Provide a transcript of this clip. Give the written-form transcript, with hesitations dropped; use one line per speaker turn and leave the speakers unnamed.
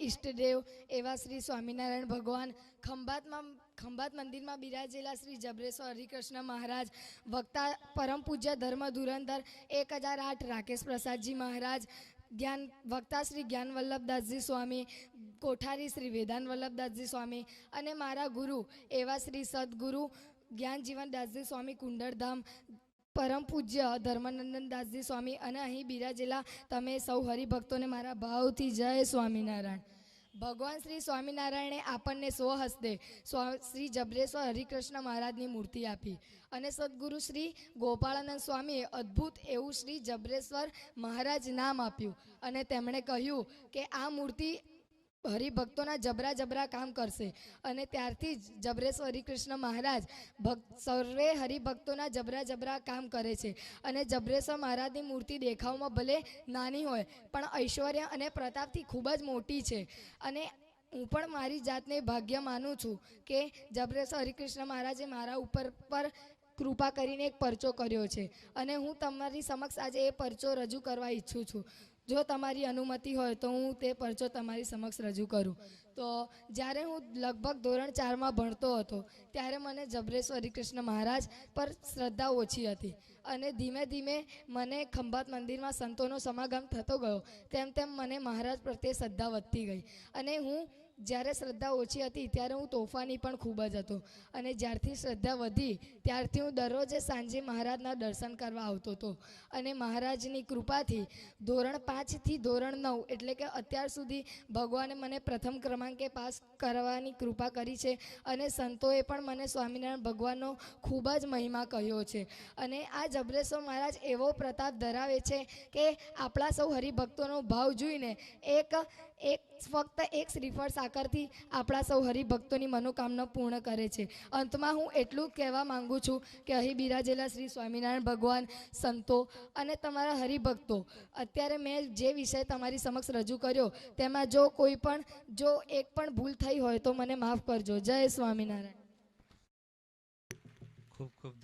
ઈષ્ટદેવ એવા શ્રી સ્વામિનારાયણ ભગવાન, ખંભાત મંદિરમાં બિરાજેલા શ્રી જબરેશ્વર હરિકૃષ્ણ મહારાજ, વક્તા પરમ પૂજ્ય ધર્મ ધુરંધર 1008 રાકેશ પ્રસાદજી મહારાજ, વક્તા શ્રી જ્ઞાન વલ્લભદાસજી સ્વામી, કોઠારી શ્રી વેદાંત વલ્લભદાસજી સ્વામી અને મારા ગુરુ એવા શ્રી સદગુરુ જ્ઞાનજીવન દાસજી સ્વામી કુંડળધામ, પરમ પૂજ્ય ધર્માનંદન દાસજી સ્વામી અને અહીં બિરાજેલા તમે સૌ હરિભક્તોને મારા ભાવથી જય સ્વામિનારાયણ. ભગવાન શ્રી સ્વામિનારાયણે આપણને સ્વહસ્તે શ્રી જબરેશ્વર હરિકૃષ્ણ મહારાજની મૂર્તિ આપી અને સદગુરુ શ્રી ગોપાળાનંદ સ્વામીએ અદ્ભુત એવું શ્રી જબરેશ્વર મહારાજ નામ આપ્યું અને તેમણે કહ્યું કે આ મૂર્તિ હરિભક્તોના જબરા કામ કરશે અને ત્યારથી જ જબરેશ્વર હરિકૃષ્ણ મહારાજ સર્વે હરિભક્તોના જબરા કામ કરે છે. અને જબરેશ્વર મહારાજની મૂર્તિ દેખાવમાં ભલે નાની હોય પણ ઐશ્વર્ય અને પ્રતાપથી ખૂબ જ મોટી છે. અને હું પણ મારી જાતને ભાગ્ય માનું છું કે જબરેશ્વર હરિકૃષ્ણ મહારાજે મારા ઉપર કૃપા કરીને એક પરચો કર્યો છે અને હું તમારી સમક્ષ આજે એ પરચો રજૂ કરવા ઈચ્છું છું. જો તમારી અનુમતિ હોય તો હું તે પરચો તમારી સમક્ષ રજૂ કરું. તો જ્યારે હું લગભગ ધોરણ 4માં ભણતો હતો ત્યારે મને જબરેશ્વર હરિકૃષ્ણ મહારાજ પર શ્રદ્ધા ઓછી હતી અને ધીમે ધીમે મને ખંભાત મંદિરમાં સંતોનો સમાગમ થતો ગયો તેમ મને મહારાજ પ્રત્યે શ્રદ્ધા વધતી ગઈ અને જ્યારે શ્રદ્ધા ઓછી હતી ત્યારે હું તોફાની પણ ખૂબ જ હતો અને જ્યારથી શ્રદ્ધા વધી ત્યારથી હું દરરોજે સાંજે મહારાજના દર્શન કરવા આવતો હતો અને મહારાજની કૃપાથી ધોરણ 5થી ધોરણ 9 એટલે કે અત્યાર સુધી ભગવાને મને પ્રથમ ક્રમાંકે પાસ કરવાની કૃપા કરી છે અને સંતોએ પણ મને સ્વામિનારાયણ ભગવાનનો ખૂબ જ મહિમા કહ્યો છે. અને આ જબરેશ્વર મહારાજ એવો પ્રતાપ ધરાવે છે કે આપણા સૌ હરિભક્તોનો ભાવ જોઈને ફક્ત એક શ્રીફળ સાકરથી આપણા સૌ હરિભક્તોની મનોકામના પૂર્ણ કરે છે. અંતમાં હું એટલું કહેવા માંગુ છું કે અહીં બિરાજેલા શ્રી સ્વામિનારાયણ ભગવાન, સંતો અને તમારા હરિભક્તો, અત્યારે મેં જે વિષય તમારી સમક્ષ રજૂ કર્યો તેમાં જો એક પણ ભૂલ થઈ હોય તો મને માફ કરજો. જય સ્વામિનારાયણ.
ખૂબ ખૂબ